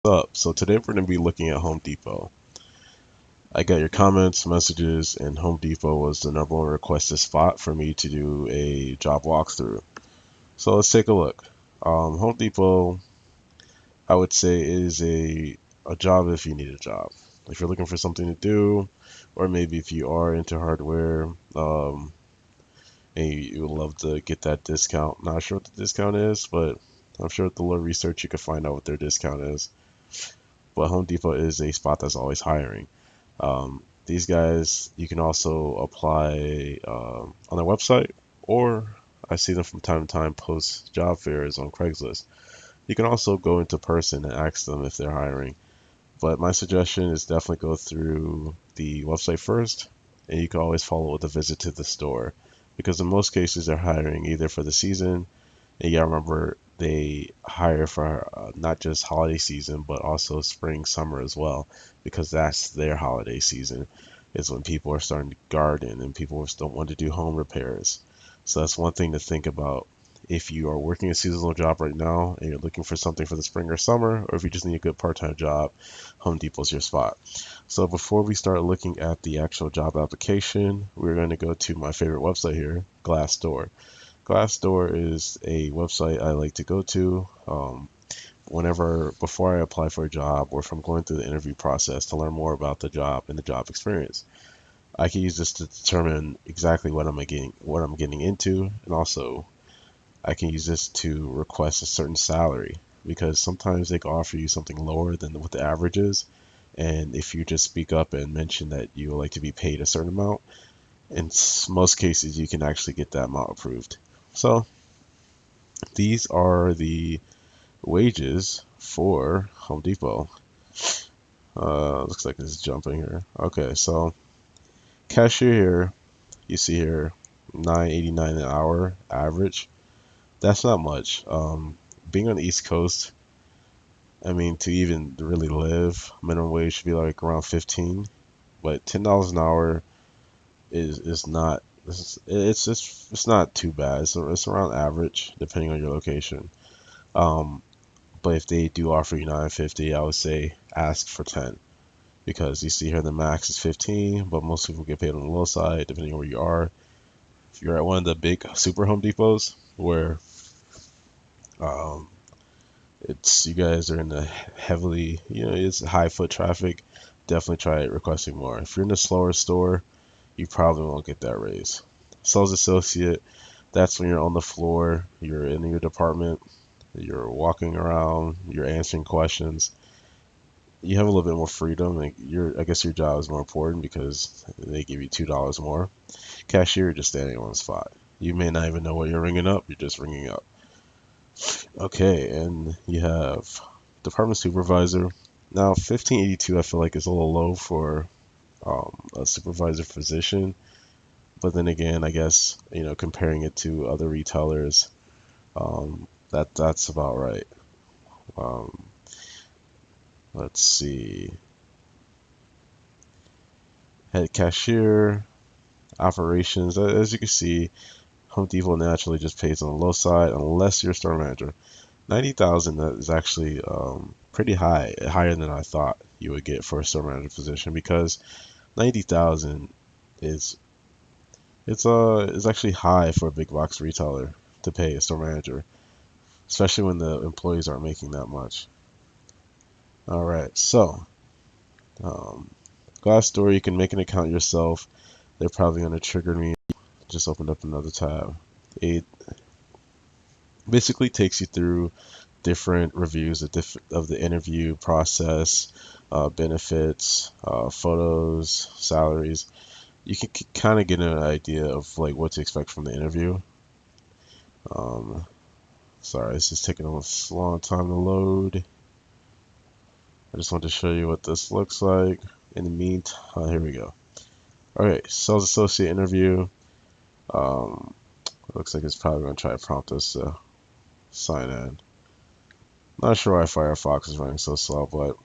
Up? So today we're going to be looking at Home Depot. I got your comments, messages, and Home Depot was the number one requested spot for me to do a job walkthrough. So let's take a look. Home Depot, I would say, is a job if you need a job. If you're looking for something to do, or maybe if you are into hardware, and you would love to get that discount. Not sure what the discount is, but I'm sure with a little research you can find out what their discount is. But Home Depot is a spot that's always hiring. These guys, you can also apply on their website, or I see them from time to time post job fairs on Craigslist. You can also go into person and ask them if they're hiring. But my suggestion is definitely go through the website first, and you can always follow with a visit to the store. Because in most cases, they're hiring either for the season, and you gotta remember they hire for not just holiday season, but also spring, summer as well, because that's their holiday season. Is when people are starting to garden and people still want to do home repairs. So that's one thing to think about. If you are working a seasonal job right now and you're looking for something for the spring or summer, or if you just need a good part-time job, Home Depot's your spot. So before we start looking at the actual job application, we're going to go to my favorite website here, Glassdoor. Glassdoor is a website I like to go to whenever before I apply for a job or if I'm going through the interview process to learn more about the job and the job experience. I can use this to determine exactly what I'm getting into, and also I can use this to request a certain salary because sometimes they can offer you something lower than what the average is. And if you just speak up and mention that you would like to be paid a certain amount, in most cases you can actually get that amount approved. So these are the wages for Home Depot. Looks like it's jumping here. Okay, so cashier here, you see here, 9.89 an hour average. That's not much. Being on the East Coast, I mean, to even really live, minimum wage should be like around 15. But $10 an hour is not. It's not too bad. It's around average depending on your location. Um, but if they do offer you 9.50, I would say ask for 10 because you see here the max is 15, but most people get paid on the low side depending on where you are. If you're at one of the big super Home Depots where um, it's you guys are in the heavily, it's high foot traffic, definitely try requesting more. If you're in a slower store, you probably won't get that raise. Sales associate, that's when you're on the floor, you're in your department, you're walking around, you're answering questions. You have a little bit more freedom. Like I guess your job is more important because they give you $2 more. Cashier, you're just standing on the spot. You may not even know what you're ringing up. You're just ringing up. Okay, and you have department supervisor. Now, 1582, I feel like is a little low for a supervisor position. But then again, I guess comparing it to other retailers, that's about right. Um, let's see. Head cashier, operations. As you can see, Home Depot naturally just pays on the low side unless you're a store manager. 90,000 is actually pretty high, higher than I thought you would get for a store manager position because 90,000 is is actually high for a big box retailer to pay a store manager, especially when the employees aren't making that much. All right, so um, Glassdoor, you can make an account yourself. They're probably going to trigger me. Just opened up another tab. It basically takes you through different reviews of the interview process, benefits, photos, salaries. You can kind of get an idea of like what to expect from the interview. Um, Sorry, this is taking a long time to load. I just want to show you what this looks like. In the meantime, here we go. Okay, sales associate interview. Um, Looks like it's probably going to try to prompt us to sign in. Not sure why Firefox is running so slow, but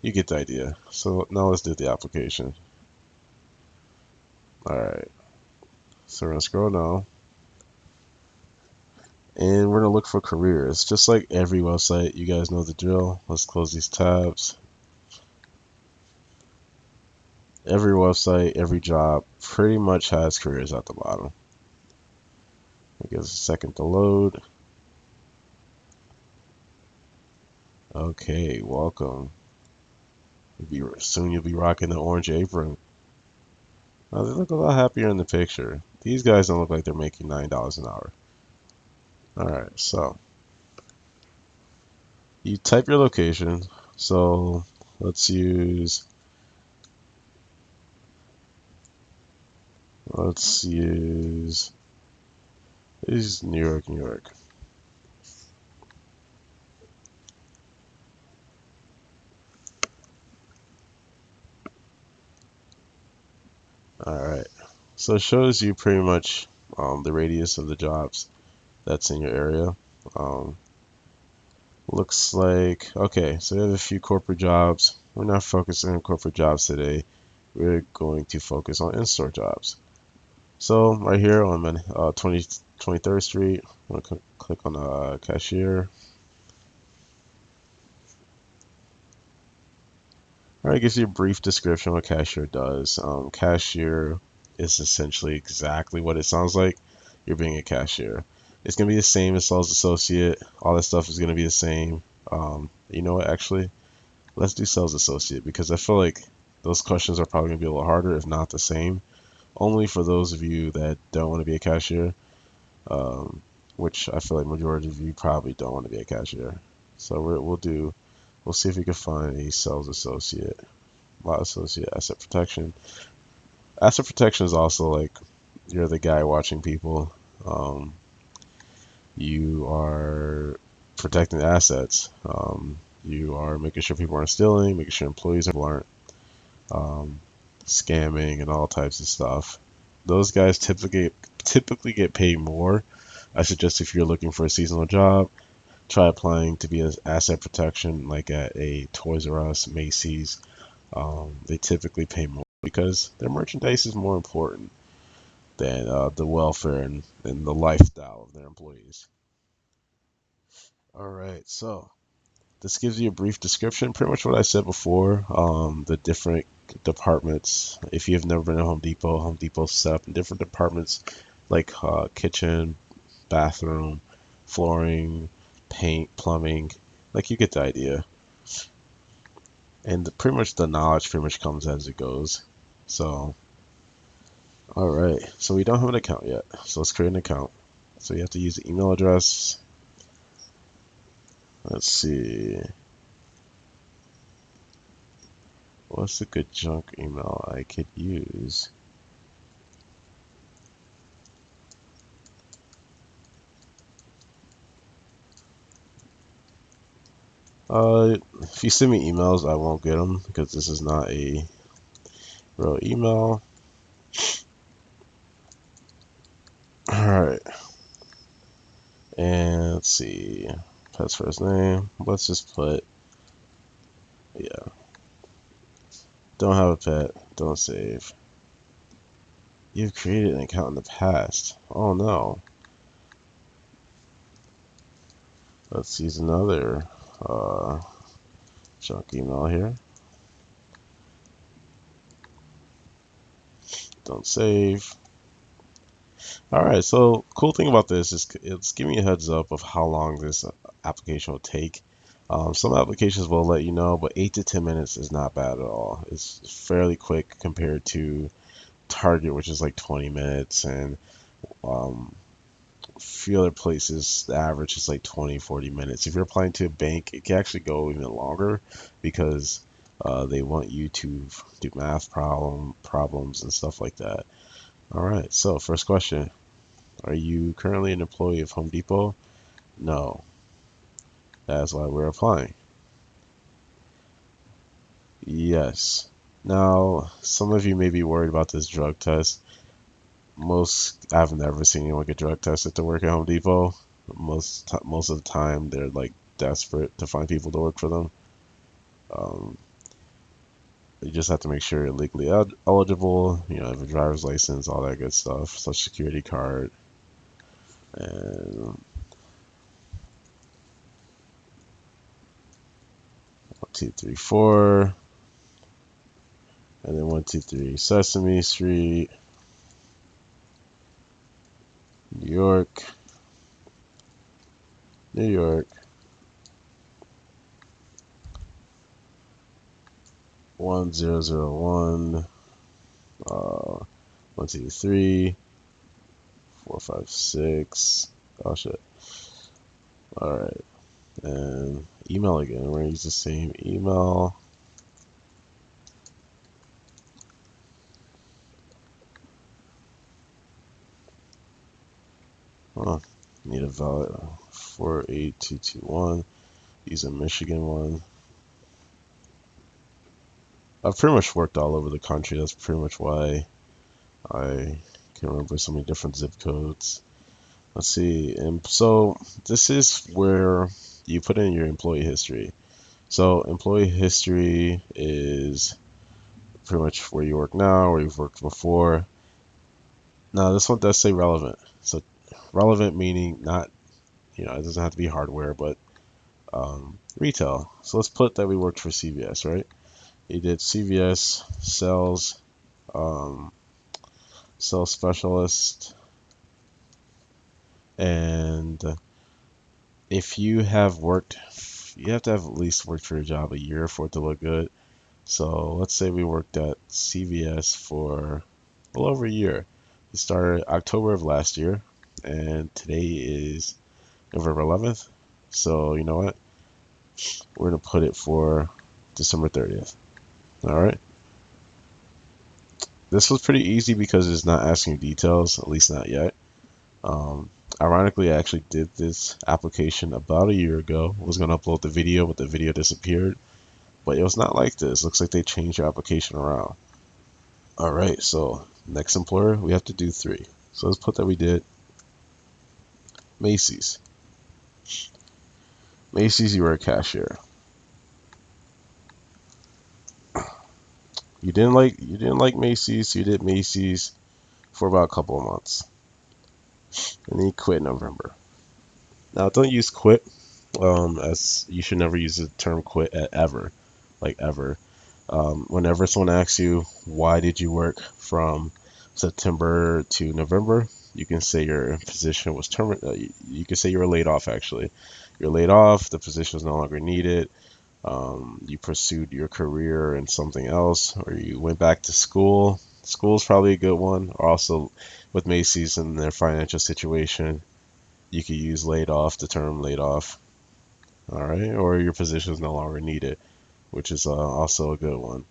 you get the idea. So now let's do the application. Alright, so we're gonna scroll down. And we're gonna look for careers, just like every website. You guys know the drill. Let's close these tabs. Every website, every job pretty much has careers at the bottom. It gives a second to load. Okay, welcome. Soon you'll be rocking the orange apron. Now they look a lot happier in the picture. These guys don't look like they're making $9 an hour. Alright, so you type your location. So let's use let's use New York, New York. Alright. So it shows you pretty much the radius of the jobs that's in your area. Um, Looks like, okay, so we have a few corporate jobs. We're not focusing on corporate jobs today. We're going to focus on in-store jobs. So right here on 23rd Street, I'm going to click on Cashier. All right, it gives you a brief description of what Cashier does. Cashier is essentially exactly what it sounds like. You're being a cashier. It's going to be the same as sales associate. All that stuff is going to be the same. You know what, actually? Let's do sales associate because I feel like those questions are probably going to be a little harder, if not the same. Only for those of you that don't want to be a cashier, um, which I feel like majority of you probably don't want to be a cashier. So we'll see if we can find a sales associate, lot associate, asset protection. Asset protection is also like you're the guy watching people. Um, you are protecting the assets. You are making sure people aren't stealing, making sure employees aren't um, scamming and all types of stuff. Those guys typically get paid more. I suggest if you're looking for a seasonal job, try applying to be an asset protection like at a Toys R Us, Macy's. They typically pay more because their merchandise is more important than the welfare and the lifestyle of their employees. All right, so this gives you a brief description, pretty much what I said before. The different departments. If you have never been to Home Depot's set up in different departments like kitchen, bathroom, flooring, paint, plumbing. Like you get the idea. And pretty much the knowledge pretty much comes as it goes. So, all right. So we don't have an account yet. So let's create an account. So you have to use the email address. Let's see. What's a good junk email I could use? If you send me emails, I won't get them because this is not a real email. Alright, and let's see. Pet's first name. Let's just put, yeah. Don't have a pet. Don't save. You've created an account in the past. Oh no. Let's use another junk email here. Don't save. Alright, so cool thing about this is it's giving me a heads up of how long this application will take. Some applications will let you know, but 8 to 10 minutes is not bad at all. It's fairly quick compared to Target, which is like 20 minutes, and um, a few other places, the average is like 20, 40 minutes. If you're applying to a bank, it can actually go even longer because they want you to do math problems and stuff like that. All right, so first question. Are you currently an employee of Home Depot? No. That's why we're applying. Yes. Now, some of you may be worried about this drug test. I've never seen anyone get drug tested to work at Home Depot. Most of the time, they're like desperate to find people to work for them. Um, you just have to make sure you're legally eligible. You know, have a driver's license, all that good stuff, social security card, and 234, and then 123 Sesame Street, New York, New York, 1001, 123, 456. Oh shit. Alright. And email again. We're gonna use the same email. Oh, need a valid 48221. Use a Michigan one. I've pretty much worked all over the country. That's pretty much why I can remember so many different zip codes. Let's see. And so this is where you put in your employee history. So employee history is pretty much where you work now, where you've worked before. Now this one does say relevant. So relevant meaning not, it doesn't have to be hardware, but retail. So let's put that we worked for CVS, right? You did CVS sales, sales specialist, and if you have worked, you have to have at least worked for your job a year for it to look good. So let's say we worked at CVS for a little over a year. We started October of last year, and today is November 11th. So you know what? We're gonna put it for December 30th. All right. This was pretty easy because it's not asking details, at least not yet. Um, Ironically, I actually did this application about a year ago. I was gonna upload the video, but the video disappeared. But it was not like this. Looks like they changed your application around. All right, so next employer, we have to do 3. So let's put that we did Macy's. Macy's, you were a cashier. You didn't like Macy's, so you did Macy's for about a couple of months. And then you quit in November. Now don't use quit, as you should never use the term quit at ever, like ever. Whenever someone asks you why did you work from September to November, you can say your position was terminated. You can say you were laid off. Actually, you're laid off. The position is no longer needed. You pursued your career in something else, or you went back to school. School's probably a good one. Or also, with Macy's and their financial situation, you could use laid off, the term laid off. All right, or your position is no longer needed, which is also a good one.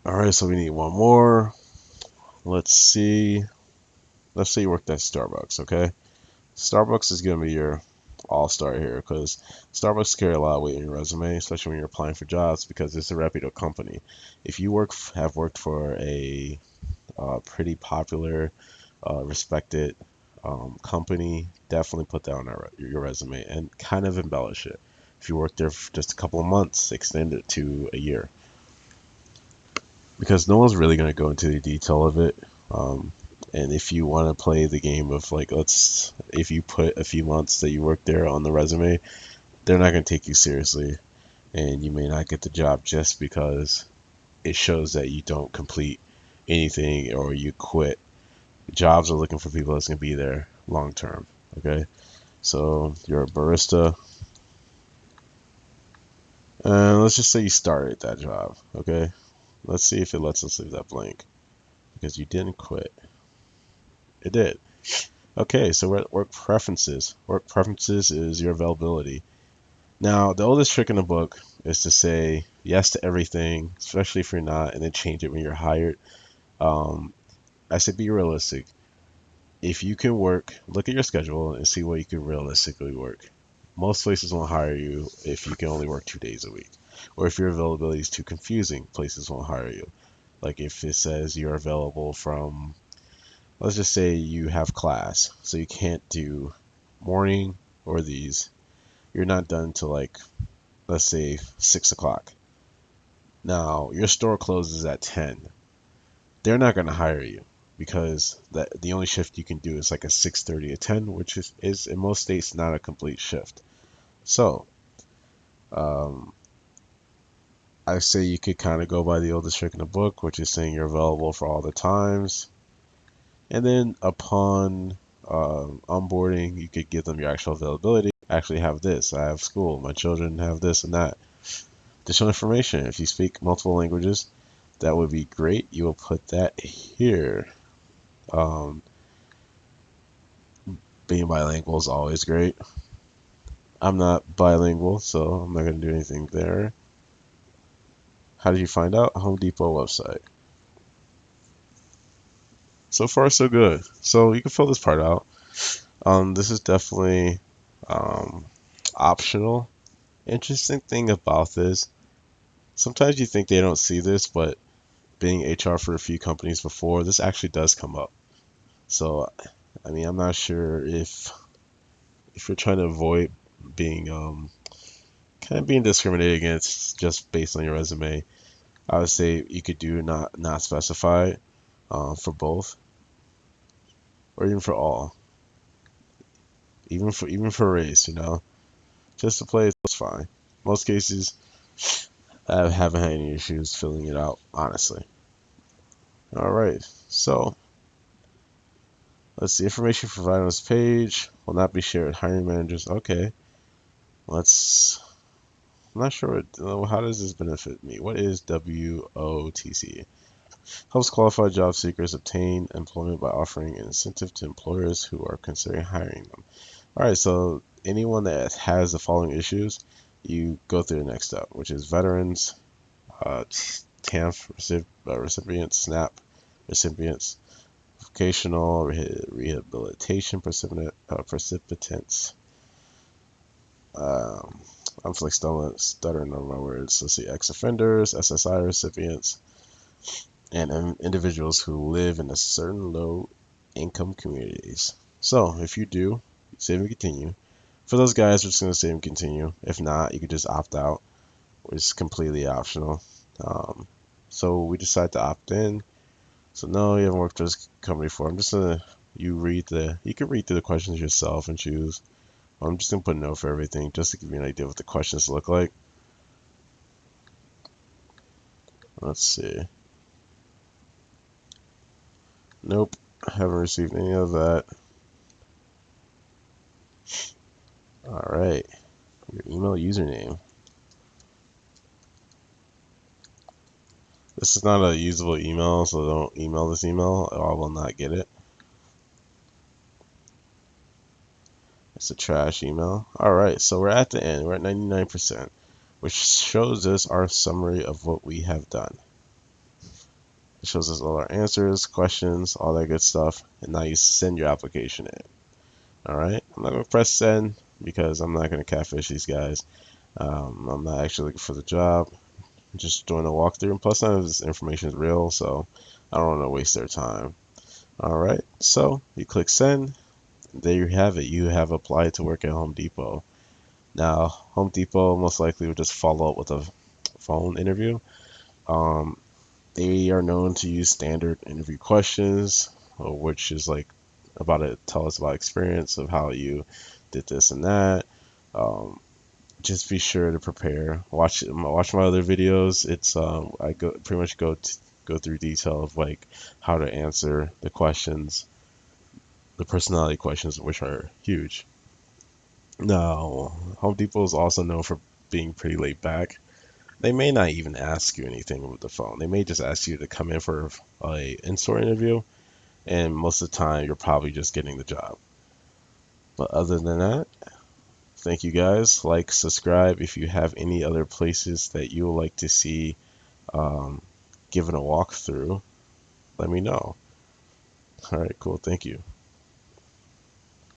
All right, so we need one more. Let's see. Let's say you worked at Starbucks, okay? Starbucks is going to be your all-star here because Starbucks carry a lot of weight in your resume, especially when you're applying for jobs because it's a reputable company. If you have worked for a pretty popular, respected company, definitely put that on your resume and kind of embellish it. If you worked there for just a couple of months, extend it to a year. Because no one's really going to go into the detail of it. And if you want to play the game of like, if you put a few months that you worked there on the resume, they're not going to take you seriously. And you may not get the job just because it shows that you don't complete anything or you quit. Jobs are looking for people that's going to be there long term. Okay. So you're a barista. And let's just say you started that job. Okay. Let's see if it lets us leave that blank because you didn't quit. It did. Okay, so we're at work preferences. Work preferences is your availability. Now, the oldest trick in the book is to say yes to everything, especially if you're not, and then change it when you're hired. Um, I said be realistic. If you can work, look at your schedule and see what you can realistically work. Most places won't hire you if you can only work 2 days a week. Or if your availability is too confusing, places won't hire you. Like if it says you're available from, let's just say you have class, so you can't do morning or these. You're not done till like, let's say 6 o'clock. Now your store closes at 10. They're not going to hire you because the only shift you can do is like a 6:30 to 10, which is in most states not a complete shift. So, um, I say you could kind of go by the oldest trick in the book, which is saying you're available for all the times. And then upon onboarding, you could give them your actual availability. I actually have this. I have school. My children have this and that. Additional information. If you speak multiple languages, that would be great. You will put that here. Um, being bilingual is always great. I'm not bilingual, so I'm not going to do anything there. How did you find out? Home Depot website. So far, so good. So you can fill this part out. This is definitely um, optional. Interesting thing about this, sometimes you think they don't see this, but being HR for a few companies before, this actually does come up. So, I mean, I'm not sure if you're trying to avoid being kind of being discriminated against just based on your resume. I would say you could do not specify for both or even for all, even for race, just to play it's fine. Most cases, I haven't had any issues filling it out, honestly. All right, so let's see. Information provided on this page will not be shared with hiring managers. Okay, let's. I'm not sure. How does this benefit me? What is WOTC? Helps qualified job seekers obtain employment by offering an incentive to employers who are considering hiring them. All right, so anyone that has the following issues, you go through the next step, which is veterans, TANF recipients, SNAP recipients, vocational rehabilitation participants. Um, I'm like stuttering on my words. Let's see, ex-offenders, SSI recipients, and individuals who live in a certain low income communities. So if you do, save and continue. For those guys, we're just going to save and continue. If not, you could just opt out, which is completely optional. Um, so we decide to opt in. So no, you haven't worked for this company before. I'm just gonna you can read through the questions yourself and choose. I'm just gonna put a note for everything just to give you an idea what the questions look like. Let's see. Nope, I haven't received any of that. All right, your email username. This is not a usable email, so don't email this email or I will not get it. It's a trash email. All right, so we're at the end. We're at 99%, which shows us our summary of what we have done. It shows us all our answers, questions, all that good stuff, and now you send your application in. All right, I'm not gonna press send because I'm not gonna catfish these guys. I'm not actually looking for the job. I'm just doing a walkthrough, and plus none of this information is real, so I don't want to waste their time. All right, so you click send. There you have it. You have applied to work at Home Depot. Now, Home Depot most likely will just follow up with a phone interview. Um, they are known to use standard interview questions, which is like tell us about experience of how you did this and that. Um, just be sure to prepare. Watch my other videos. It's I go pretty much go through detail of like how to answer the questions, the personality questions, which are huge. Now, Home Depot is also known for being pretty laid back. They may not even ask you anything with the phone. They may just ask you to come in for a in-store interview, and most of the time you're probably just getting the job. But other than that, thank you guys. Like, subscribe if you have any other places that you would like to see given a walkthrough. Let me know. All right, cool. Thank you.